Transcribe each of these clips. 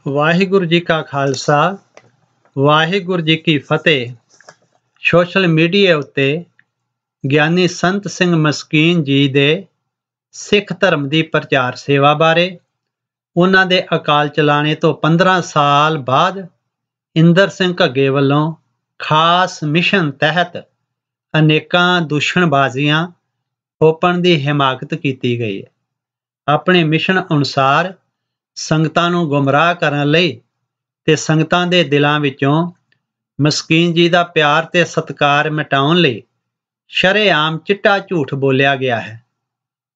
ਵਾਹਿਗੁਰੂ ਜੀ ਕਾ ਖਾਲਸਾ ਵਾਹਿਗੁਰੂ ਜੀ ਕੀ ਫਤਿਹ। Social media ਉੱਤੇ ਗਿਆਨੀ ਸੰਤ ਸਿੰਘ ਮਸਕੀਨ ਜੀ ਦੇ ਸਿੱਖ ਧਰਮ ਦੀ ਪ੍ਰਚਾਰ ਸੇਵਾ ਬਾਰੇ, ਉਹਨਾਂ ਦੇ ਅਕਾਲ ਚਲਾਣੇ ਤੋਂ 15 ਸਾਲ ਬਾਅਦ ਇੰਦਰ ਸਿੰਘ ਘੱਗੇ ਵੱਲੋਂ ਖਾਸ ਮਿਸ਼ਨ ਤਹਿਤ ਅਨੇਕਾਂ ਦੂਸ਼ਣਬਾਜ਼ੀਆਂ ਥੋਪਣ ਦੀ ਹਿਮਾਕਤ ਕੀਤੀ ਗਈ ਹੈ। ਆਪਣੇ ਮਿਸ਼ਨ ਅਨੁਸਾਰ ਸੰਗਤਾਂ ਨੂੰ ਗੁੰਮਰਾਹ ਕਰਨ ਲਈ ਤੇ ਸੰਗਤਾਂ ਦੇ ਦਿਲਾਂ ਵਿੱਚੋਂ ਮਸਕੀਨ ਜੀ ਦਾ ਪਿਆਰ ਤੇ ਸਤਿਕਾਰ ਮਿਟਾਉਣ ਲਈ ਸ਼ਰੇਆਮ ਚਿੱਟਾ ਝੂਠ ਬੋਲਿਆ ਗਿਆ ਹੈ।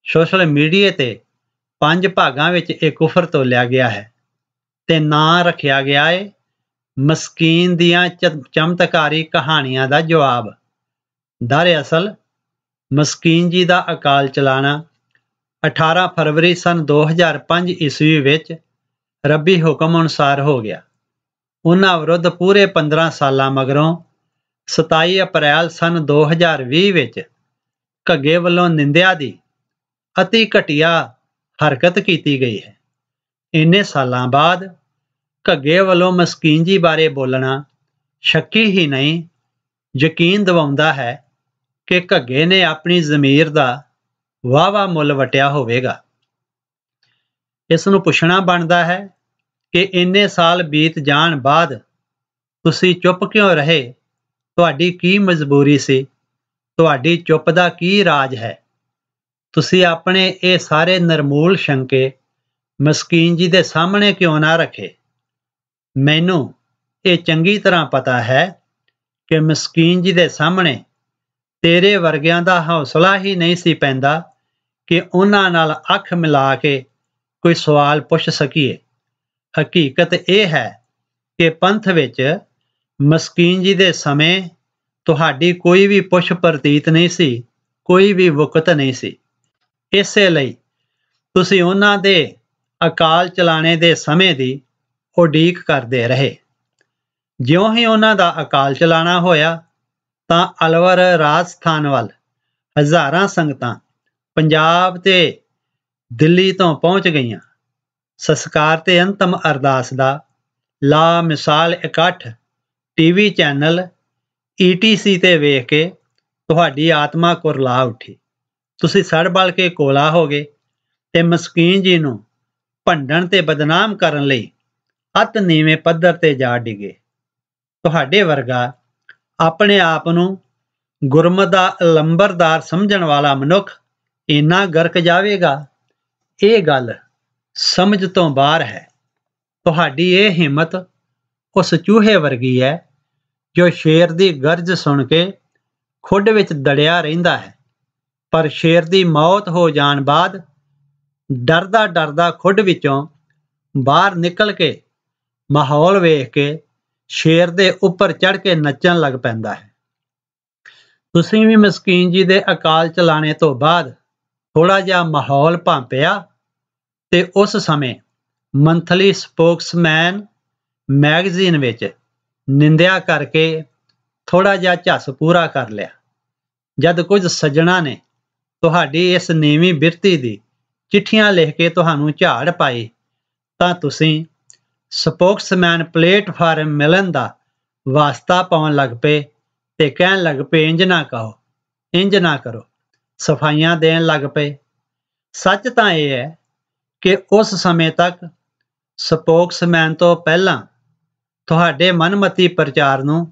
ਸੋਸ਼ਲ ਮੀਡੀਆ ਤੇ 5 ਭਾਗਾਂ ਵਿੱਚ ਇਹ ਕੁਫਰ ਤੋਲਿਆ ਗਿਆ ਹੈ ਤੇ ਨਾਂ ਰੱਖਿਆ ਗਿਆ ਹੈ ਮਸਕੀਨ ਦੀਆਂ ਚਮਤਕਾਰੀ ਕਹਾਣੀਆਂ ਦਾ ਜਵਾਬ। ਦਰਅਸਲ ਮਸਕੀਨ ਜੀ ਦਾ ਅਕਾਲ ਚਲਾਣਾ 18 ਫਰਵਰੀ ਸਨ 2005 ਈਸਵੀ ਵਿੱਚ ਰੱਬੀ ਹੁਕਮ ਅਨੁਸਾਰ ਹੋ ਗਿਆ। ਉਹਨਾਂ ਵਿਰੁੱਧ ਪੂਰੇ 15 ਸਾਲਾਂ ਮਗਰੋਂ 27 ਅਪ੍ਰੈਲ ਸਨ 2020 ਵਿੱਚ ਘੱਗੇ ਵੱਲੋਂ ਨਿੰਦਿਆ ਦੀ ਅਤੀ ਘਟੀਆ ਹਰਕਤ ਕੀਤੀ ਗਈ ਹੈ। ਇੰਨੇ ਸਾਲਾਂ ਬਾਅਦ ਘੱਗੇ ਵੱਲੋਂ ਮਸਕੀਨ ਜੀ ਬਾਰੇ ਬੋਲਣਾ ਸ਼ੱਕੀ ਹੀ ਨਹੀਂ, ਯਕੀਨ ਦਿਵਾਉਂਦਾ ਹੈ ਕਿ ਘੱਗੇ ਨੇ ਆਪਣੀ ਜ਼ਮੀਰ ਦਾ ਵਾਹਵਾ ਮੁੱਲ ਵਟਿਆ ਹੋਵੇਗਾ। ਇਸ ਨੂੰ ਪੁੱਛਣਾ ਬਣਦਾ ਹੈ ਕਿ ਇੰਨੇ ਸਾਲ ਬੀਤ ਜਾਣ ਬਾਅਦ ਤੁਸੀਂ ਚੁੱਪ ਕਿਉਂ ਰਹੇ? ਤੁਹਾਡੀ ਕੀ ਮਜਬੂਰੀ ਸੀ? ਤੁਹਾਡੀ ਚੁੱਪ ਦਾ ਕੀ ਰਾਜ ਹੈ? ਤੁਸੀਂ ਆਪਣੇ ਇਹ ਸਾਰੇ ਨਿਰਮੂਲ ਸ਼ੰਕੇ ਮਸਕੀਨ ਜੀ ਦੇ ਸਾਹਮਣੇ ਕਿਉਂ ਨਾ ਰੱਖੇ? ਮੈਨੂੰ ਇਹ ਚੰਗੀ ਤਰ੍ਹਾਂ ਪਤਾ ਹੈ ਕਿ ਮਸਕੀਨ ਜੀ ਦੇ ਸਾਹਮਣੇ ਤੇਰੇ ਵਰਗਿਆਂ ਦਾ ਹੌਸਲਾ ਹੀ ਨਹੀਂ ਸੀ ਪੈਂਦਾ ਕਿ ਉਹਨਾਂ ਨਾਲ ਅੱਖ ਮਿਲਾ ਕੇ ਕੋਈ ਸਵਾਲ ਪੁੱਛ ਸਕੀਏ। ਹਕੀਕਤ ਇਹ ਹੈ ਕਿ ਪੰਥ ਵਿੱਚ ਮਸਕੀਨ ਜੀ ਦੇ ਸਮੇਂ ਤੁਹਾਡੀ ਕੋਈ ਵੀ ਪੁੱਛ ਪ੍ਰਤੀਤ ਨਹੀਂ ਸੀ, ਕੋਈ ਵੀ ਵਕਤ ਨਹੀਂ ਸੀ। ਇਸੇ ਲਈ ਤੁਸੀਂ ਉਹਨਾਂ ਦੇ ਅਕਾਲ ਚਲਾਣੇ ਦੇ ਸਮੇਂ ਦੀ ਉਡੀਕ ਕਰਦੇ ਰਹੇ। ਜਿਉਂ ਹੀ ਉਹਨਾਂ ਦਾ ਅਕਾਲ ਚਲਾਣਾ ਹੋਇਆ ਤਾਂ ਅਲਵਰ ਰਾਜਸਥਾਨ ਵੱਲ ਹਜ਼ਾਰਾਂ ਸੰਗਤਾਂ ਪੰਜਾਬ ਤੇ ਦਿੱਲੀ ਤੋਂ ਪਹੁੰਚ ਗਈਆਂ। ਸੰਸਕਾਰ ਤੇ ਅੰਤਮ ਅਰਦਾਸ ਦਾ ਲਾ ਮਿਸਾਲ ਇਕੱਠ ਟੀਵੀ ਚੈਨਲ ETC ਤੇ ਵੇਖ ਕੇ ਤੁਹਾਡੀ ਆਤਮਾ ਕੁਰਲਾ ਉੱਠੀ। ਤੁਸੀਂ ਸੜ ਬਲ ਕੇ ਕੋਲਾ ਹੋ ਗਏ ਤੇ ਮਸਕੀਨ ਜੀ ਨੂੰ ਭੰਡਣ ਤੇ ਬਦਨਾਮ ਕਰਨ ਲਈ ਅਤ ਨੀਵੇਂ ਪੱਧਰ ਤੇ ਜਾ ਡਿੱਗੇ। ਤੁਹਾਡੇ ਵਰਗਾ ਆਪਣੇ ਆਪ ਨੂੰ ਗੁਰਮਤ ਦਾ ਲੰਬਰਦਾਰ ਸਮਝਣ ਵਾਲਾ ਮਨੁੱਖ ਇੰਨਾ ਗਰਕ ਜਾਵੇਗਾ, ਇਹ ਗੱਲ ਸਮਝ ਤੋਂ ਬਾਹਰ ਹੈ। ਤੁਹਾਡੀ ਇਹ ਹਿੰਮਤ ਉਸ ਚੂਹੇ ਵਰਗੀ ਹੈ ਜੋ ਸ਼ੇਰ ਦੀ ਗਰਜ ਸੁਣ ਕੇ ਖੁੱਡ ਵਿੱਚ ਦੜਿਆ ਰਹਿੰਦਾ ਹੈ, ਪਰ ਸ਼ੇਰ ਦੀ ਮੌਤ ਹੋ ਜਾਣ ਬਾਅਦ ਡਰਦਾ ਡਰਦਾ ਖੁੱਡ ਵਿੱਚੋਂ ਬਾਹਰ ਨਿਕਲ ਕੇ ਮਾਹੌਲ ਵੇਖ ਕੇ ਸ਼ੇਰ ਦੇ ਉੱਪਰ ਚੜ੍ਹ ਕੇ ਨੱਚਣ ਲੱਗ ਪੈਂਦਾ ਹੈ। ਤੁਸੀਂ ਵੀ ਮਸਕੀਨ ਜੀ ਦੇ ਅਕਾਲ ਚਲਾਣੇ ਤੋਂ ਬਾਅਦ ਥੋੜ੍ਹਾ ਜਿਹਾ ਮਾਹੌਲ ਭਾਂਪਿਆ ਤੇ ਉਸ ਸਮੇਂ ਮੰਥਲੀ ਸਪੋਕਸਮੈਨ ਮੈਗਜ਼ੀਨ ਵਿੱਚ ਨਿੰਦਿਆ ਕਰਕੇ ਥੋੜ੍ਹਾ ਜਿਹਾ ਝੱਸ ਪੂਰਾ ਕਰ ਲਿਆ। ਜਦ ਕੁਝ ਸੱਜਣਾ ਨੇ ਤੁਹਾਡੀ ਇਸ ਨੀਵੀਂ ਬਿਰਤੀ ਦੀ ਚਿੱਠੀਆਂ ਲਿਖ ਕੇ ਤੁਹਾਨੂੰ ਝਾੜ ਪਾਈ ਤਾਂ ਤੁਸੀਂ ਸਪੋਕਸਮੈਨ ਪਲੇਟਫਾਰਮ ਮਿਲਣ ਦਾ ਵਾਸਤਾ ਪਾਉਣ ਲੱਗ ਪਏ ਤੇ ਕਹਿਣ ਲੱਗ ਪਏ ਇੰਜ ਨਾ ਕਹੋ, ਇੰਜ ਨਾ ਕਰੋ, ਸਫਾਈਆਂ ਦੇਣ ਲੱਗ ਪਏ। ਸੱਚ ਤਾਂ ਇਹ ਹੈ ਕਿ ਉਸ ਸਮੇਂ ਤੱਕ ਸਪੋਕਸਮੈਨ ਤੋਂ ਪਹਿਲਾਂ ਤੁਹਾਡੇ ਮਨਮਤੀ ਪ੍ਰਚਾਰ ਨੂੰ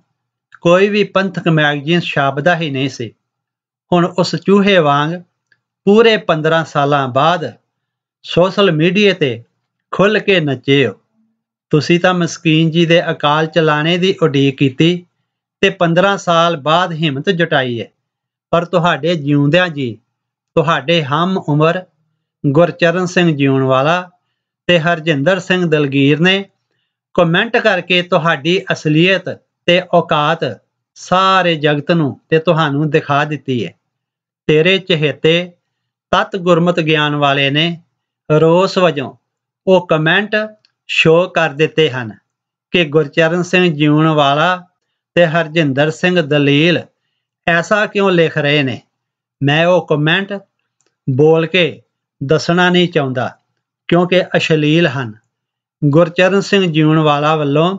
ਕੋਈ ਵੀ ਪੰਥਕ ਮੈਗਜ਼ੀਨ ਛਾਪਦਾ ਹੀ ਨਹੀਂ ਸੀ। ਹੁਣ ਉਸ ਚੂਹੇ ਵਾਂਗ ਪੂਰੇ 15 ਸਾਲਾਂ ਬਾਅਦ ਸੋਸ਼ਲ ਮੀਡੀਆ ਤੇ ਖੁੱਲ੍ਹ ਕੇ ਨੱਚੇ ਹੋ। ਤੁਸੀਂ ਤਾਂ ਮਸਕੀਨ ਜੀ ਦੇ ਅਕਾਲ ਚਲਾਣੇ ਦੀ ਉਡੀਕ ਕੀਤੀ ਤੇ 15 ਸਾਲ ਬਾਅਦ ਹਿੰਮਤ ਜੁਟਾਈ ਹੈ, ਪਰ ਤੁਹਾਡੇ ਜਿਉਂਦਿਆਂ ਜੀ ਤੁਹਾਡੇ ਹਮ ਉਮਰ ਗੁਰਚਰਨ ਸਿੰਘ ਜਿਊਣਵਾਲਾ ਤੇ ਹਰਜਿੰਦਰ ਸਿੰਘ ਦਲਗੀਰ ਨੇ ਕਮੈਂਟ ਕਰਕੇ ਤੁਹਾਡੀ ਅਸਲੀਅਤ ਤੇ ਔਕਾਤ ਸਾਰੇ ਜਗਤ ਨੂੰ ਤੇ ਤੁਹਾਨੂੰ ਦਿਖਾ ਦਿੱਤੀ ਹੈ। ਤੇਰੇ ਚਹੇਤੇ ਤਤ ਗੁਰਮਤ ਗਿਆਨ ਵਾਲੇ ਨੇ ਰੋਸ ਵਜੋਂ ਉਹ ਕਮੈਂਟ ਸ਼ੋਅ ਕਰ ਦਿੱਤੇ ਹਨ ਕਿ ਗੁਰਚਰਨ ਸਿੰਘ ਜਿਊਣਵਾਲਾ ਤੇ ਹਰਜਿੰਦਰ ਸਿੰਘ ਦਲੀਲ ਐਸਾ ਕਿਉਂ ਲਿਖ ਰਹੇ ਨੇ। ਮੈਂ ਉਹ ਕਮੈਂਟ ਬੋਲ ਕੇ ਦੱਸਣਾ ਨਹੀਂ ਚਾਹੁੰਦਾ ਕਿਉਂਕਿ ਅਸ਼ਲੀਲ ਹਨ। ਗੁਰਚਰਨ ਸਿੰਘ ਜੀਉਣਵਾਲਾ ਵੱਲੋਂ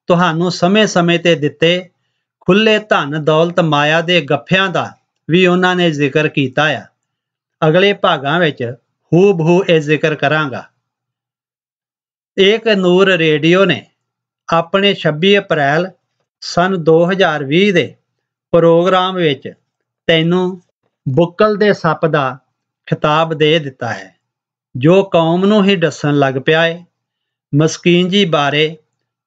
ਤੁਹਾਨੂੰ ਸਮੇਂ-ਸਮੇਂ ਤੇ ਦਿੱਤੇ ਖੁੱਲੇ ਧਨ ਦੌਲਤ ਮਾਇਆ ਦੇ ਗੱਫਿਆਂ ਦਾ ਵੀ ਉਹਨਾਂ ਨੇ ਜ਼ਿਕਰ ਕੀਤਾ ਆ। ਅਗਲੇ ਭਾਗਾਂ ਵਿੱਚ ਹੂਬਹੂ ਇਹ ਜ਼ਿਕਰ ਕਰਾਂਗਾ। ਏਕ ਨੂਰ ਰੇਡੀਓ ਨੇ ਆਪਣੇ 26 ਅਪ੍ਰੈਲ ਸਨ 2020 ਦੇ ਪ੍ਰੋਗਰਾਮ ਵਿੱਚ ਤੈਨੂੰ ਬੁੱਕਲ ਦੇ ਸੱਪ ਦਾ ਖਿਤਾਬ ਦੇ ਦਿੱਤਾ ਹੈ, ਜੋ ਕੌਮ ਨੂੰ ਹੀ ਦੱਸਣ ਲੱਗ ਪਿਆ ਏ। ਮਸਕੀਨ ਜੀ ਬਾਰੇ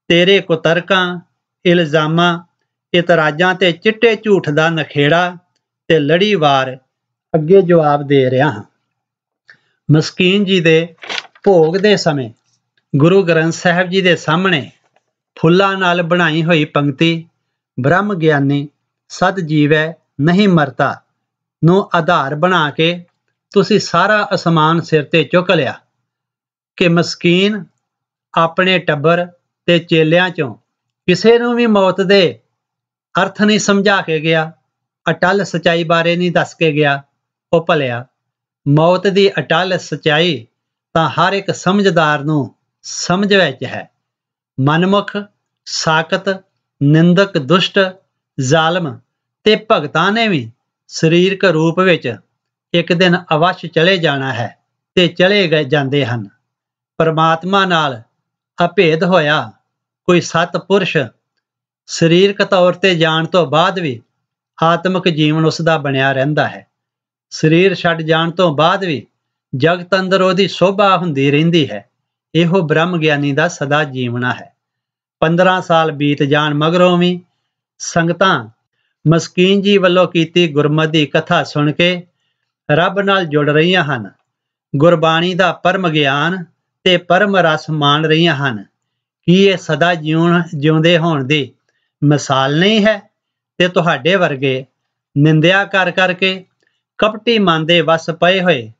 ਤੇਰੇ ਕੁਤਰਕਾਂ, ਇਲਜ਼ਾਮਾਂ, ਇਤਰਾਜ਼ਾਂ ਤੇ ਚਿੱਟੇ ਝੂਠ ਦਾ ਨਖੇੜਾ ਤੇ ਲੜੀਵਾਰ ਅੱਗੇ ਜਵਾਬ ਦੇ ਰਿਹਾ ਹਾਂ। ਮਸਕੀਨ ਜੀ ਦੇ ਭੋਗ ਦੇ ਸਮੇਂ ਗੁਰੂ ਗ੍ਰੰਥ ਸਾਹਿਬ ਜੀ ਦੇ ਸਾਹਮਣੇ ਫੁੱਲਾਂ ਨਾਲ ਬਣਾਈ ਹੋਈ ਪੰਕਤੀ ਬ੍ਰਹਮ ਗਿਆਨੀ ਸਦ ਜੀਵੈ ਨਹੀਂ ਮਰਤਾ ਨੂੰ ਆਧਾਰ ਬਣਾ ਕੇ ਤੁਸੀਂ ਸਾਰਾ ਅਸਮਾਨ ਸਿਰ ਤੇ ਚੁੱਕ ਲਿਆ ਕਿ ਮਸਕੀਨ ਆਪਣੇ ਟੱਬਰ ਤੇ ਚੇਲਿਆਂ ਚੋਂ ਕਿਸੇ ਨੂੰ ਵੀ ਮੌਤ ਦੇ ਅਰਥ ਨਹੀਂ ਸਮਝਾ ਕੇ ਗਿਆ, ਅਟਲ ਸਚਾਈ ਬਾਰੇ ਨਹੀਂ ਦੱਸ ਕੇ ਗਿਆ। ਉਹ ਭਲਿਆ, ਮੌਤ ਦੀ ਅਟਲ ਸਚਾਈ ਤਾਂ ਹਰ ਇੱਕ ਸਮਝਦਾਰ ਨੂੰ ਸਮਝ ਵਿੱਚ ਹੈ। ਮਨਮੁਖ, ਸਾਕਤ, ਨਿੰਦਕ, ਦੁਸ਼ਟ, ਜ਼ਾਲਮ ਤੇ ਭਗਤਾਂ ਨੇ ਵੀ ਸਰੀਰਕ ਰੂਪ ਵਿੱਚ ਇੱਕ ਦਿਨ ਅਵੱਸ਼ ਚਲੇ ਜਾਣਾ ਹੈ ਤੇ ਚਲੇ ਜਾਂਦੇ ਹਨ। ਪਰਮਾਤਮਾ ਨਾਲ ਅਭੇਦ ਹੋਇਆ ਕੋਈ ਸਤਪੁਰਸ਼ ਸਰੀਰਕ ਤੌਰ ਤੇ ਜਾਣ ਤੋਂ ਬਾਅਦ ਵੀ ਆਤਮਿਕ ਜੀਵਨ ਉਸ ਦਾ ਬਣਿਆ ਰਹਿੰਦਾ ਹੈ। ਸਰੀਰ ਛੱਡ ਜਾਣ ਤੋਂ ਬਾਅਦ ਵੀ ਜਗਤ ਅੰਦਰ ਉਹਦੀ ਸ਼ੋਭਾ ਹੁੰਦੀ ਰਹਿੰਦੀ ਹੈ। ਇਹੋ ਬ੍ਰਹਮ ਗਿਆਨੀ ਦਾ ਸਦਾ ਜੀਵਣਾ ਹੈ। 15 ਸਾਲ ਬੀਤ ਜਾਣ ਮਗਰੋਂ ਵੀ ਸੰਗਤਾਂ ਮਸਕੀਨ ਜੀ ਵੱਲੋਂ ਕੀਤੀ ਗੁਰਮਤਿ ਦੀ ਕਥਾ ਸੁਣ ਕੇ ਰੱਬ ਨਾਲ ਜੁੜ ਰਹੀਆਂ ਹਨ। ਗੁਰਬਾਣੀ ਦਾ ਪਰਮ ਗਿਆਨ ਤੇ ਪਰਮ ਰਸ ਮਾਣ ਰਹੀਆਂ ਹਨ। ਕੀ ਇਹ ਸਦਾ ਜਿਉਂਦੇ ਹੋਣ ਦੀ ਮਿਸਾਲ ਨਹੀਂ ਹੈ? ਤੇ ਤੁਹਾਡੇ ਵਰਗੇ ਨਿੰਦਿਆ ਕਰ ਕਰਕੇ ਕਪਟੀ ਮਨ ਦੇ ਵਸ ਪਏ ਹੋਏ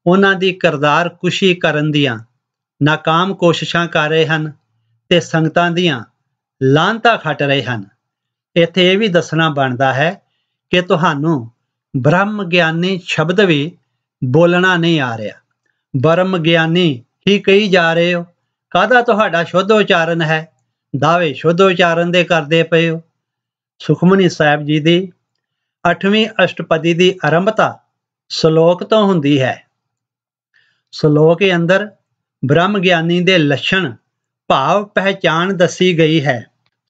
ਉਹਨਾਂ ਦੀ ਕਿਰਦਾਰ ਕੁਸ਼ੀ ਕਰਨ ਦੀਆਂ ਨਾਕਾਮ ਕੋਸ਼ਿਸ਼ਾਂ ਕਰ ਰਹੇ ਹਨ ਤੇ ਸੰਗਤਾਂ ਦੀਆਂ ਲਾਹਨਤਾਂ ਖੱਟ ਰਹੇ ਹਨ। ਇੱਥੇ ਇਹ ਵੀ ਦੱਸਣਾ ਬਣਦਾ ਹੈ ਕਿ ਤੁਹਾਨੂੰ ਬ੍ਰਹਮ ਗਿਆਨੀ ਸ਼ਬਦ ਵੀ ਬੋਲਣਾ ਨਹੀਂ ਆ ਰਿਹਾ। ਬ੍ਰਹਮ ਗਿਆਨੀ ਹੀ ਕਹੀ ਜਾ ਰਹੇ ਹੋ। ਕਾਹਦਾ ਤੁਹਾਡਾ ਸ਼ੁੱਧ ਉਚਾਰਨ ਹੈ? ਦਾਅਵੇ ਸ਼ੁੱਧ ਉਚਾਰਨ ਦੇ ਕਰਦੇ ਪਏ ਹੋ। ਸੁਖਮਨੀ ਸਾਹਿਬ ਜੀ ਦੀ 8ਵੀਂ ਅਸ਼ਟਪਦੀ ਦੀ ਆਰੰਭਤਾ ਸ਼ਲੋਕ ਤੋਂ ਹੁੰਦੀ ਹੈ। ਸ਼ਲੋਕ ਦੇ ਅੰਦਰ ਬ੍ਰਹਮ ਗਿਆਨੀ ਦੇ ਲੱਛਣ ਭਾਵ ਪਹਿਚਾਣ ਦੱਸੀ ਗਈ ਹੈ।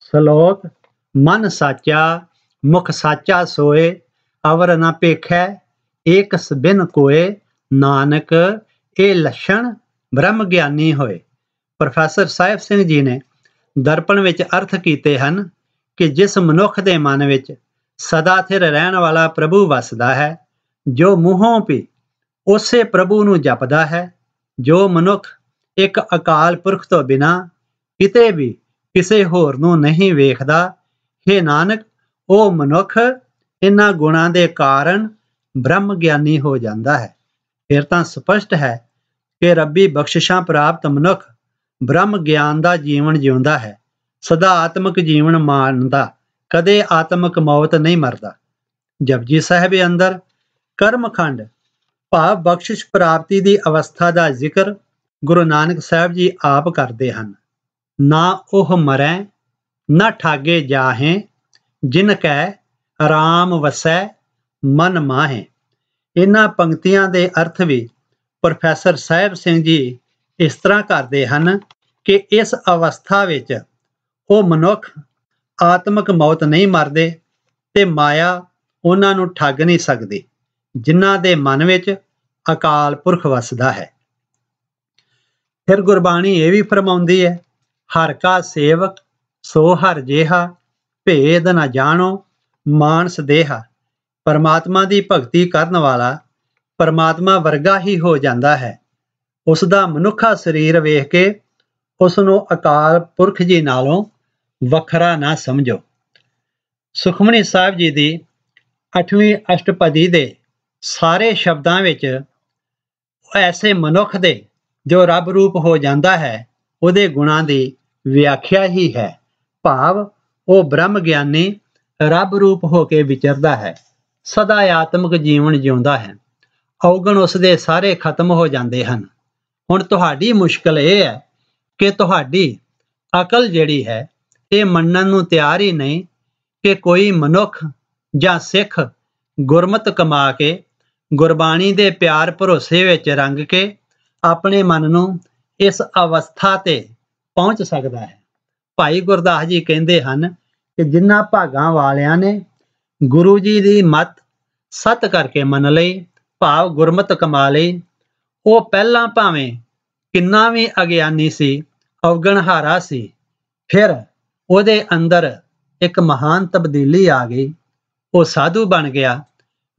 ਸ਼ਲੋਕ ਮਨ ਸਾਚਾ, ਮੁਖ ਸਾਚਾ ਸੋਏ, ਅਵਰ ਨਾ ਪੇਖੈ, ਏਕ ਬਿਨ ਕੋਏ, ਨਾਨਕ ਇਹ ਲੱਛਣ ਬ੍ਰਹਮ ਗਿਆਨੀ ਹੋਏ। ਪ੍ਰੋਫੈਸਰ ਸਾਹਿਬ ਸਿੰਘ ਜੀ ਨੇ ਦਰਪਣ ਵਿੱਚ ਅਰਥ ਕੀਤੇ ਹਨ ਕਿ ਜਿਸ ਮਨੁੱਖ ਦੇ ਮਨ ਵਿੱਚ ਸਦਾ ਸਥਿਰ ਰਹਿਣ ਵਾਲਾ ਪ੍ਰਭੂ ਵਸਦਾ ਹੈ, ਜੋ ਮੂੰਹੋਂ ਵੀ ਉਸੇ ਪ੍ਰਭੂ ਨੂੰ ਜਪਦਾ ਹੈ, ਜੋ ਮਨੁੱਖ ਇੱਕ ਅਕਾਲ ਪੁਰਖ ਤੋਂ ਬਿਨਾਂ ਕਿਤੇ ਵੀ ਕਿਸੇ ਹੋਰ ਨੂੰ ਨਹੀਂ ਵੇਖਦਾ, ਹੇ ਨਾਨਕ ਉਹ ਮਨੁੱਖ ਇਹਨਾਂ ਗੁਣਾਂ ਦੇ ਕਾਰਨ ਬ੍ਰਹਮ ਗਿਆਨੀ ਹੋ ਜਾਂਦਾ ਹੈ। ਫਿਰ ਤਾਂ ਸਪਸ਼ਟ ਹੈ ਕਿ ਰੱਬੀ ਬਖਸ਼ਿਸ਼ਾਂ ਪ੍ਰਾਪਤ ਮਨੁੱਖ ਬ੍ਰਹਮ ਗਿਆਨ ਦਾ ਜੀਵਨ ਜਿਉਂਦਾ ਹੈ, ਸਦਾ ਆਤਮਿਕ ਜੀਵਨ ਮਾਣਦਾ, ਕਦੇ ਆਤਮਿਕ ਮੌਤ ਨਹੀਂ ਮਰਦਾ। ਜਪਜੀ ਸਾਹਿਬ ਅੰਦਰ ਕਰਮਖੰਡ ਭਾਵ ਬਖਸ਼ਿਸ਼ ਪ੍ਰਾਪਤੀ ਦੀ ਅਵਸਥਾ ਦਾ ਜ਼ਿਕਰ ਗੁਰੂ ਨਾਨਕ ਸਾਹਿਬ ਜੀ ਆਪ ਕਰਦੇ ਹਨ। ਨਾ ਉਹ ਮਰੈ ਨਾ ਠਾਗੇ ਜਾਹੇ, ਜਿਨ ਕੈ ਰਾਮ ਵਸੈ ਮਨ ਮਾਹੇ। ਇਹਨਾਂ ਪੰਕਤੀਆਂ ਦੇ ਅਰਥ ਵੀ ਪ੍ਰੋਫੈਸਰ ਸਾਹਿਬ ਸਿੰਘ ਜੀ ਇਸ ਤਰ੍ਹਾਂ ਕਰਦੇ ਹਨ ਕਿ ਇਸ ਅਵਸਥਾ ਵਿੱਚ ਉਹ ਮਨੁੱਖ ਆਤਮਿਕ ਮੌਤ ਨਹੀਂ ਮਰਦੇ ਤੇ ਮਾਇਆ ਉਹਨਾਂ ਨੂੰ ਠੱਗ ਨਹੀਂ ਸਕਦੀ, ਜਿਨ੍ਹਾਂ ਦੇ ਮਨ ਵਿੱਚ ਅਕਾਲ ਪੁਰਖ ਵਸਦਾ ਹੈ। ਫਿਰ ਗੁਰਬਾਣੀ ਇਹ ਵੀ ਫਰਮਾਉਂਦੀ ਹੈ, ਹਰ ਕਾ ਸੇਵਕ ਸੋ ਹਰ ਜੇਹਾ, ਭੇਦ ਨਾ ਜਾਣੋ ਮਾਨਸ ਦੇਹਾ। ਪਰਮਾਤਮਾ ਦੀ ਭਗਤੀ ਕਰਨ ਵਾਲਾ ਪਰਮਾਤਮਾ ਵਰਗਾ ਹੀ ਹੋ ਜਾਂਦਾ ਹੈ। ਉਸ ਦਾ ਮਨੁੱਖਾ ਸਰੀਰ ਵੇਖ ਕੇ ਉਸ ਨੂੰ ਅਕਾਲ ਪੁਰਖ ਜੀ ਨਾਲੋਂ ਵੱਖਰਾ ਨਾ ਸਮਝੋ। ਸੁਖਮਨੀ ਸਾਹਿਬ ਜੀ ਦੀ 8ਵੀਂ ਅਸ਼ਟਪਦੀ ਦੇ ਸਾਰੇ ਸ਼ਬਦਾਂ ਵਿੱਚ ਐਸੇ ਮਨੁੱਖ ਦੇ ਜੋ ਰੱਬ ਰੂਪ ਹੋ ਜਾਂਦਾ ਹੈ, ਉਹਦੇ ਗੁਣਾਂ ਦੀ ਵਿਆਖਿਆ ਹੀ ਹੈ। ਭਾਵ ਉਹ ਬ੍ਰਹਮ ਗਿਆਨੀ ਰੱਬ ਰੂਪ ਹੋ ਕੇ ਵਿਚਰਦਾ ਹੈ, ਸਦਾ ਆਤਮਿਕ ਜੀਵਨ ਜਿਉਂਦਾ ਹੈ। ਔਗਣ ਉਸ ਦੇ ਸਾਰੇ ਖਤਮ ਹੋ ਜਾਂਦੇ ਹਨ। ਹੁਣ ਤੁਹਾਡੀ ਮੁਸ਼ਕਲ ਇਹ ਹੈ कि तुहाडी अकल जिहड़ी है ये मन्नण नूं तैयार ही नहीं कि कोई मनुख जां सिख गुरमत कमा के गुरबाणी दे प्यार भरोसे विच रंग के अपने मन नूं इस अवस्था ते पहुंच सकदा है। भाई गुरदास जी कहंदे हन कि जिन्हां भागां वालियां ने गुरु जी दी मत सत करके मन लई, भाव गुरमत कमा लई, ਉਹ ਪਹਿਲਾਂ ਭਾਵੇਂ ਕਿੰਨਾ ਵੀ ਅਗਿਆਨੀ ਸੀ, ਅਵਗਣਹਾਰਾ ਸੀ, ਫਿਰ ਉਹਦੇ ਅੰਦਰ ਇੱਕ ਮਹਾਨ ਤਬਦੀਲੀ ਆ ਗਈ। ਉਹ ਸਾਧੂ ਬਣ ਗਿਆ,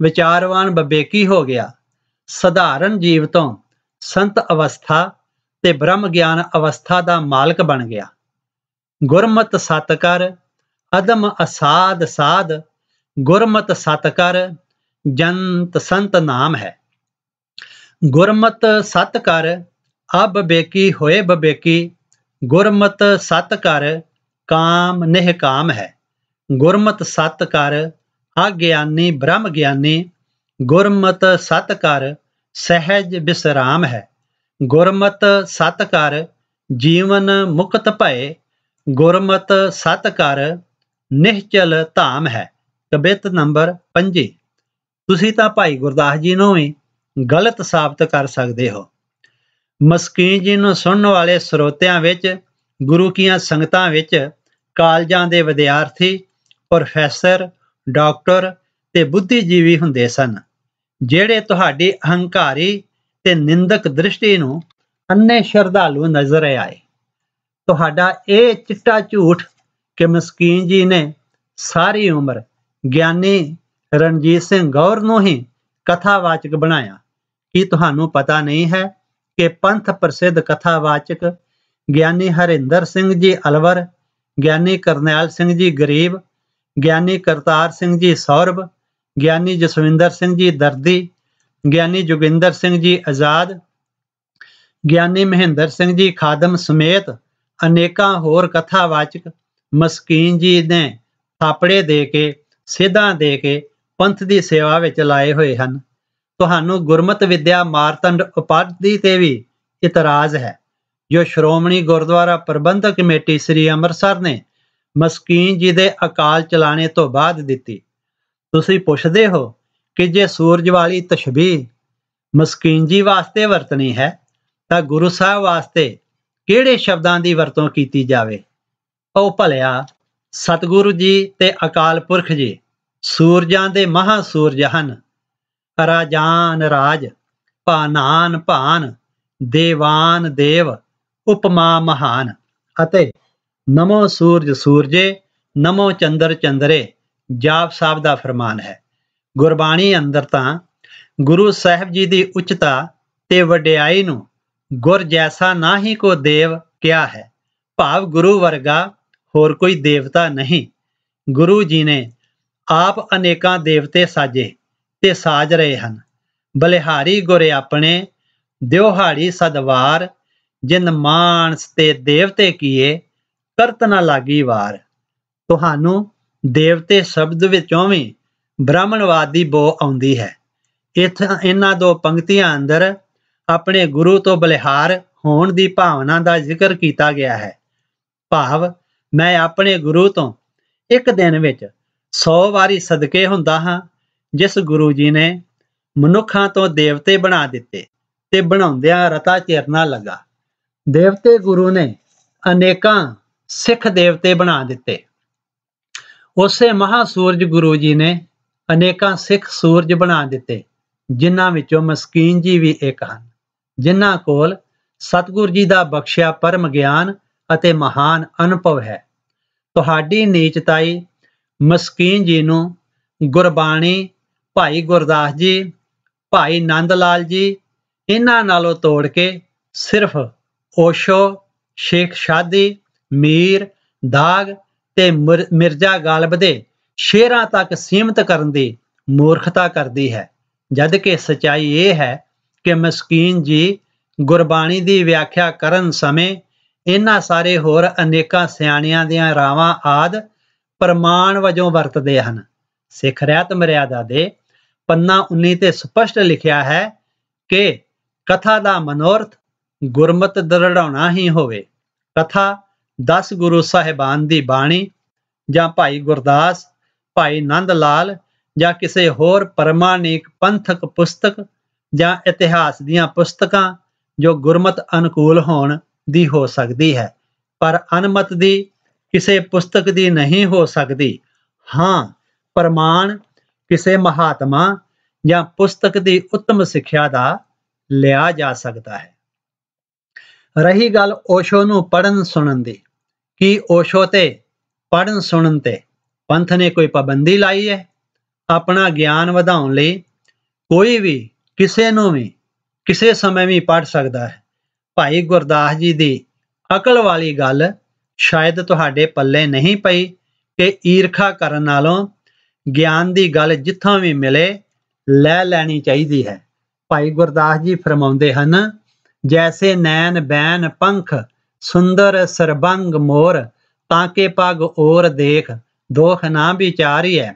ਵਿਚਾਰਵਾਨ ਵਿਵੇਕੀ ਹੋ ਗਿਆ, ਸਧਾਰਨ ਜੀਵ ਤੋਂ ਸੰਤ ਅਵਸਥਾ ਤੇ ਬ੍ਰਹਮ ਗਿਆਨ ਅਵਸਥਾ ਦਾ ਮਾਲਕ ਬਣ ਗਿਆ। ਗੁਰਮਤਿ ਸਤ ਕਰ ਅਦਮ ਅਸਾਧ ਸਾਧ, ਗੁਰਮਤਿ ਸਤ ਕਰ ਜੰਤ ਸੰਤ ਨਾਮ ਹੈ। ਗੁਰਮਤ ਸਤ ਕਰ ਅਬ ਬੇਕੀ ਹੋਏ ਬਬੇਕੀ, ਗੁਰਮਤ ਸਤ ਕਰ ਕਾਮ ਨਿਹਕਾਮ ਹੈ। ਗੁਰਮਤ ਸਤ ਕਰ ਅਗਿਆਨੀ ਬ੍ਰਹਮ ਗਿਆਨੀ, ਗੁਰਮਤ ਸਤ ਕਰ ਸਹਿਜ ਬਿਸਰਾਮ ਹੈ। ਗੁਰਮਤ ਸਤ ਕਰ ਜੀਵਨ ਮੁਕਤ ਭਏ, ਗੁਰਮਤ ਸਤ ਕਰ ਨਿਹਚਲ ਧਾਮ ਹੈ। ਕਬਿਤ ਨੰਬਰ 5। ਤੁਸੀਂ ਤਾਂ ਭਾਈ ਗੁਰਦਾਸ ਜੀ ਨੂੰ ਵੀ ਗਲਤ ਸਾਬਤ ਕਰ ਸਕਦੇ ਹੋ। ਮਸਕੀਨ ਜੀ ਨੂੰ ਸੁਣਨ ਵਾਲੇ ਸਰੋਤਿਆਂ ਵਿੱਚ ਗੁਰੂ ਕੀਆਂ ਸੰਗਤਾਂ ਵਿੱਚ ਕਾਲਜਾਂ ਦੇ ਵਿਦਿਆਰਥੀ, ਪ੍ਰੋਫੈਸਰ, ਡਾਕਟਰ ਤੇ ਬੁੱਧੀਜੀਵੀ ਹੁੰਦੇ ਸਨ, ਜਿਹੜੇ ਤੁਹਾਡੀ ਅਹੰਕਾਰੀ ਤੇ ਨਿੰਦਕ ਦ੍ਰਿਸ਼ਟੀ ਨੂੰ ਅੰਨੇ ਸ਼ਰਧਾਲੂ ਨਜ਼ਰ ਆਏ। ਤੁਹਾਡਾ ਇਹ ਚਿੱਟਾ ਝੂਠ ਕਿ ਮਸਕੀਨ ਜੀ ਨੇ ਸਾਰੀ ਉਮਰ ਗਿਆਨੀ ਰਣਜੀਤ ਸਿੰਘ ਗੌਰ ਨੂੰ ਹੀ ਕਥਾਵਾਚਕ ਬਣਾਇਆ। ਕੀ ਤੁਹਾਨੂੰ ਪਤਾ ਨਹੀਂ ਹੈ ਕਿ ਪੰਥ ਪ੍ਰਸਿੱਧ ਕਥਾਵਾਚਕ ਗਿਆਨੀ ਹਰਿੰਦਰ ਸਿੰਘ ਜੀ ਅਲਵਰ, ਗਿਆਨੀ ਕਰਨੈਲ ਸਿੰਘ ਜੀ ਗਰੀਬ, ਗਿਆਨੀ ਕਰਤਾਰ ਸਿੰਘ ਜੀ ਸੌਰਭ, ਗਿਆਨੀ ਜਸਵਿੰਦਰ ਸਿੰਘ ਜੀ ਦਰਦੀ, ਗਿਆਨੀ ਜੋਗਿੰਦਰ ਸਿੰਘ ਜੀ ਆਜ਼ਾਦ, ਗਿਆਨੀ ਮਹਿੰਦਰ ਸਿੰਘ ਜੀ ਖਾਦਮ ਸਮੇਤ ਅਨੇਕਾਂ ਹੋਰ ਕਥਾਵਾਚਕ ਮਸਕੀਨ ਜੀ ਨੇ ਥਾਪੜੇ ਦੇ ਕੇ, ਸੇਧਾਂ ਦੇ ਕੇ ਪੰਥ ਦੀ ਸੇਵਾ ਵਿੱਚ ਲਾਏ ਹੋਏ ਹਨ। ਤੁਹਾਨੂੰ ਗੁਰਮਤ ਵਿਦਿਆ ਮਾਰਤੰਡ ਉਪਾਧੀ ਤੇ ਵੀ ਇਤਰਾਜ਼ ਹੈ, ਜੋ ਸ਼੍ਰੋਮਣੀ ਗੁਰਦੁਆਰਾ ਪ੍ਰਬੰਧਕ ਕਮੇਟੀ ਸ੍ਰੀ ਅੰਮ੍ਰਿਤਸਰ ਨੇ ਮਸਕੀਨ ਜੀ ਦੇ ਅਕਾਲ ਚਲਾਣੇ ਤੋਂ ਬਾਅਦ ਦਿੱਤੀ। ਤੁਸੀਂ ਪੁੱਛਦੇ ਹੋ ਕਿ ਜੇ ਸੂਰਜ ਵਾਲੀ ਤਸ਼ਬੀਹ ਮਸਕੀਨ ਜੀ ਵਾਸਤੇ ਵਰਤਣੀ ਹੈ ਤਾਂ ਗੁਰੂ ਸਾਹਿਬ ਵਾਸਤੇ ਕਿਹੜੇ ਸ਼ਬਦਾਂ ਦੀ ਵਰਤੋਂ ਕੀਤੀ ਜਾਵੇ? ਉਹ ਭਲਿਆ ਸਤਿਗੁਰੂ ਜੀ ਤੇ ਅਕਾਲ ਪੁਰਖ ਜੀ ਸੂਰਜਾਂ ਦੇ ਮਹਾਂ ਸੂਰਜ ਹਨ। ਰਾਜਾਨ ਰਾਜ, ਭਾਨਾਨ ਭਾਨ, ਦੇਵਾਨ ਦੇਵ, ਉਪਮਾ ਮਹਾਨ। ਅਤੇ ਨਮੋ ਸੂਰਜ ਸੂਰਜੇ, ਨਮੋ ਚੰਦਰ ਚੰਦਰੇ ਜਾਪ ਸਾਹਿਬ ਦਾ ਫਰਮਾਨ ਹੈ। ਗੁਰਬਾਣੀ ਅੰਦਰ ਤਾਂ ਗੁਰੂ ਸਾਹਿਬ ਜੀ ਦੀ ਉੱਚਤਾ ਤੇ ਵਡਿਆਈ ਨੂੰ ਗੁਰ ਜੈਸਾ ਨਾ ਹੀ ਕੋ ਦੇਵ ਕਿਹਾ ਹੈ, ਭਾਵ ਗੁਰੂ ਵਰਗਾ ਹੋਰ ਕੋਈ ਦੇਵਤਾ ਨਹੀਂ। ਗੁਰੂ ਜੀ ਨੇ ਆਪ ਅਨੇਕਾਂ ਦੇਵਤੇ ਸਾਜੇ ਤੇ ਸਾਜ ਰਹੇ ਹਨ। ਬਲਿਹਾਰੀ ਗੁਰੇ ਆਪਣੇ ਦਿਉਹਾੜੀ ਸਦਵਾਰ, ਜਿਨ ਮਾਨਸ ਤੇ ਦੇਵਤੇ ਕੀਏ ਕਰਤ ਨਾ ਲਾਗੀ ਵਾਰ। ਤੁਹਾਨੂੰ ਦੇਵਤੇ ਸ਼ਬਦ ਵਿੱਚੋਂ ਵੀ ਬ੍ਰਾਹਮਣਵਾਦ ਦੀ ਬੋ ਆਉਂਦੀ ਹੈ। ਇਹਨਾਂ ਦੋ ਪੰਕਤੀਆਂ ਅੰਦਰ ਆਪਣੇ ਗੁਰੂ ਤੋਂ ਬਲਿਹਾਰ ਹੋਣ ਦੀ ਭਾਵਨਾ ਦਾ ਜ਼ਿਕਰ ਕੀਤਾ ਗਿਆ ਹੈ। ਭਾਵ ਮੈਂ ਆਪਣੇ ਗੁਰੂ ਤੋਂ ਇੱਕ ਦਿਨ ਵਿੱਚ 100 ਵਾਰੀ ਸਦਕੇ ਹੁੰਦਾ ਹਾਂ, ਜਿਸ ਗੁਰੂ ਜੀ ਨੇ ਮਨੁੱਖਾਂ ਤੋਂ ਦੇਵਤੇ ਬਣਾ ਦਿੱਤੇ ਤੇ ਬਣਾਉਂਦਿਆਂ ਰਤਾ ਚਿਰ ਨਾ ਲੱਗਾ। ਦੇਵਤੇ ਗੁਰੂ ਨੇ ਅਨੇਕਾਂ ਸਿੱਖ ਦੇਵਤੇ ਬਣਾ ਦਿੱਤੇ। ਉਸੇ ਮਹਾਸੂਰਜ ਗੁਰੂ ਜੀ ਨੇ ਅਨੇਕਾਂ ਸਿੱਖ ਸੂਰਜ ਬਣਾ ਦਿੱਤੇ, ਜਿਨ੍ਹਾਂ ਵਿੱਚੋਂ ਮਸਕੀਨ ਜੀ ਵੀ ਇੱਕ ਹਨ, ਜਿਨ੍ਹਾਂ ਕੋਲ ਸਤਿਗੁਰ ਜੀ ਦਾ ਬਖਸ਼ਿਆ ਪਰਮ ਗਿਆਨ ਅਤੇ ਮਹਾਨ ਅਨੁਭਵ ਹੈ। ਤੁਹਾਡੀ ਨੀਚਤਾਈ ਮਸਕੀਨ ਜੀ ਨੂੰ ਗੁਰਬਾਣੀ, ਭਾਈ ਗੁਰਦਾਸ ਜੀ, ਭਾਈ ਨੰਦ ਲਾਲ ਜੀ ਇਹਨਾਂ ਨਾਲੋਂ ਤੋੜ ਕੇ ਸਿਰਫ ਓਸ਼ੋ, ਸ਼ੇਖ ਸ਼ਾਦੀ, ਮੀਰ, ਦਾਗ ਤੇ ਮਿਰਜ਼ਾ ਗਾਲਬ ਦੇ ਸ਼ੇਰਾਂ ਤੱਕ ਸੀਮਤ ਕਰਨ ਦੀ ਮੂਰਖਤਾ ਕਰਦੀ ਹੈ, ਜਦ ਕਿ ਸੱਚਾਈ ਇਹ ਹੈ ਕਿ ਮਸਕੀਨ ਜੀ ਗੁਰਬਾਣੀ ਦੀ ਵਿਆਖਿਆ ਕਰਨ ਸਮੇਂ ਇਹਨਾਂ ਸਾਰੇ ਹੋਰ ਅਨੇਕਾਂ ਸਿਆਣਿਆਂ ਦੀਆਂ ਰਾਵਾਂ ਆਦਿ ਪ੍ਰਮਾਣ ਵਜੋਂ ਵਰਤਦੇ ਹਨ। ਸਿੱਖ ਰਹਿਤ ਮਰਿਆਦਾ ਦੇ ਪੰਨਾ 19 ਤੇ ਸਪਸ਼ਟ ਲਿਖਿਆ ਹੈ ਕਿ ਕਥਾ ਦਾ ਮਨੋਰਥ ਗੁਰਮਤਿ ਦ੍ਰਿੜਾਉਣਾ ਹੀ ਹੋਵੇ। कथा 10 गुरु साहिबान दी बाणी ਜਾਂ ਭਾਈ ਗੁਰਦਾਸ, ਭਾਈ ਨੰਦ ਲਾਲ ਜਾਂ ਕਿਸੇ ਹੋਰ ਪ੍ਰਮਾਣਿਕ ਪੰਥਕ ਪੁਸਤਕ ਜਾਂ ਇਤਿਹਾਸ ਦੀਆਂ ਪੁਸਤਕਾਂ ਜੋ ਗੁਰਮਤ ਅਨੁਕੂਲ ਹੋਣ ਦੀ ਹੋ ਸਕਦੀ ਹੈ, ਪਰ ਅਨਮਤ ਦੀ ਕਿਸੇ ਪੁਸਤਕ ਦੀ ਨਹੀਂ ਹੋ ਸਕਦੀ। ਹਾਂ, ਪ੍ਰਮਾਣ ਕਿਸੇ ਮਹਾਤਮਾ ਜਾਂ ਪੁਸਤਕ ਦੀ ਉੱਤਮ ਸਿੱਖਿਆ ਦਾ ਲਿਆ ਜਾ ਸਕਦਾ ਹੈ। ਰਹੀ ਗੱਲ ਓਸ਼ੋ ਨੂੰ ਪੜ੍ਹਨ ਸੁਣਨ ਦੀ, ਕੀ ਓਸ਼ੋ ਤੇ ਪੜ੍ਹਨ ਸੁਣਨ ਤੇ ਪੰਥ ਨੇ ਕੋਈ ਪਾਬੰਦੀ ਲਾਈ ਹੈ? ਆਪਣਾ ਗਿਆਨ ਵਧਾਉਣ ਲਈ ਕੋਈ ਵੀ ਕਿਸੇ ਨੂੰ ਵੀ ਕਿਸੇ ਸਮੇਂ ਵੀ ਪੜ੍ਹ ਸਕਦਾ ਹੈ। ਭਾਈ ਗੁਰਦਾਸ ਜੀ ਦੀ ਅਕਲ ਵਾਲੀ ਗੱਲ ਸ਼ਾਇਦ ਤੁਹਾਡੇ ਪੱਲੇ ਨਹੀਂ ਪਈ ਕਿ ਈਰਖਾ ਕਰਨ ਨਾਲੋਂ ਗਿਆਨ ਦੀ ਗੱਲ ਜਿੱਥੋਂ ਵੀ ਮਿਲੇ ਲੈ ਲੈਣੀ ਚਾਹੀਦੀ ਹੈ। ਭਾਈ ਗੁਰਦਾਸ ਜੀ ਫਰਮਾਉਂਦੇ ਹਨ, ਜੈਸੇ ਨੈਣ ਬੈਨ ਪੰਖ ਸੁੰਦਰ ਸਰਬੰਗ ਮੋਰ, ਤਾਂ ਕੇ ਪਗ ਔਰ ਦੇਖ ਦੋਖ ਨਾ ਵਿਚਾਰੀਐ।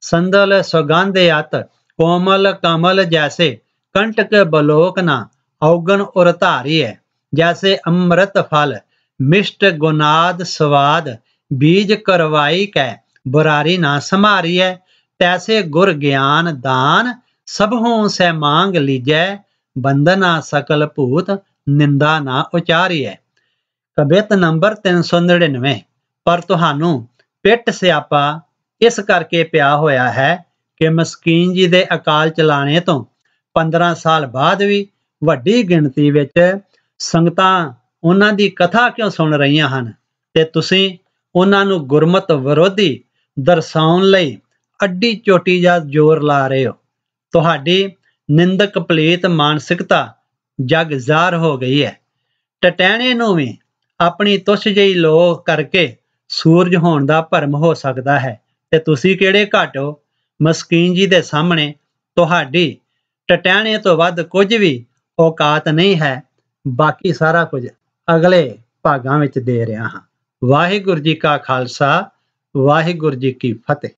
ਸੰਦਲ ਸੁਗੰਧ ਅਤ ਕੋਮਲ ਕਮਲ ਜੈਸੇ, ਕੰਟਕ ਬਲੋਕ ਨਾ ਔਗਣ ਉਰ ਧਾਰੀਐ। ਜੈਸੇ ਅੰਮ੍ਰਿਤ ਫਲ ਮਿਸ਼ਟ ਗੁਨਾਦ ਸਵਾਦ, ਬੀਜ ਕਰਵਾਈ ਕੈ ਬੁਰਾਰੀ ਨਾ ਸਮਾਰੀਐ। ਤੈਸੇ ਗੁਰ ਗਿਆਨ ਦਾਨ ਸਭੋਂ ਸੈ ਮੰਗ ਲੀਜੈ, ਬੰਦਨਾ ਸਕਲ ਭੂਤ ਨਿੰਦਾ ਨਾ ਉਚਾਰੀਐ। ਕਬਿਤ ਨੰਬਰ 399। ਪਰ ਤੁਹਾਨੂੰ ਪਿੱਟ ਸਿਆਪਾ ਇਸ ਕਰਕੇ ਪਿਆ ਹੋਇਆ ਹੈ ਕਿ ਮਸਕੀਨ ਜੀ ਦੇ ਅਕਾਲ ਚਲਾਣੇ ਤੋਂ 15 ਸਾਲ ਬਾਅਦ ਵੀ ਵੱਡੀ ਗਿਣਤੀ ਵਿੱਚ ਸੰਗਤਾਂ ਉਹਨਾਂ ਦੀ ਕਥਾ ਕਿਉਂ ਸੁਣ ਰਹੀਆਂ ਹਨ ਤੇ ਤੁਸੀਂ ਉਹਨਾਂ ਨੂੰ ਗੁਰਮਤ ਵਿਰੋਧੀ ਦਰਸਾਉਣ ਲਈ ਅੱਡੀ ਚੋਟੀ ਜਾਂ ਜ਼ੋਰ ਲਾ ਰਹੇ ਹੋ। ਤੁਹਾਡੀ ਨਿੰਦਕ ਪਲੀਤ ਮਾਨਸਿਕਤਾ ਜਗ ਜ਼ਾਹਰ ਹੋ ਗਈ ਹੈ। ਟਟੈਣੇ ਨੂੰ ਵੀ ਆਪਣੀ ਤੁੱਛ ਜਿਹੀ ਲੋਹ ਕਰਕੇ ਸੂਰਜ ਹੋਣ ਦਾ ਭਰਮ ਹੋ ਸਕਦਾ ਹੈ ਤੇ ਤੁਸੀਂ ਕਿਹੜੇ ਘੱਟ ਹੋ। ਮਸਕੀਨ ਜੀ ਦੇ ਸਾਹਮਣੇ ਤੁਹਾਡੀ ਟਟੈਣੇ ਤੋਂ ਵੱਧ ਕੁਝ ਵੀ ਔਕਾਤ ਨਹੀਂ ਹੈ। ਬਾਕੀ ਸਾਰਾ ਕੁਝ ਅਗਲੇ ਭਾਗਾਂ ਵਿੱਚ ਦੇ ਰਿਹਾ ਹਾਂ। ਵਾਹਿਗੁਰੂ ਜੀ ਕਾ ਖਾਲਸਾ, ਵਾਹਿਗੁਰੂ ਜੀ ਕੀ ਫਤਿਹ।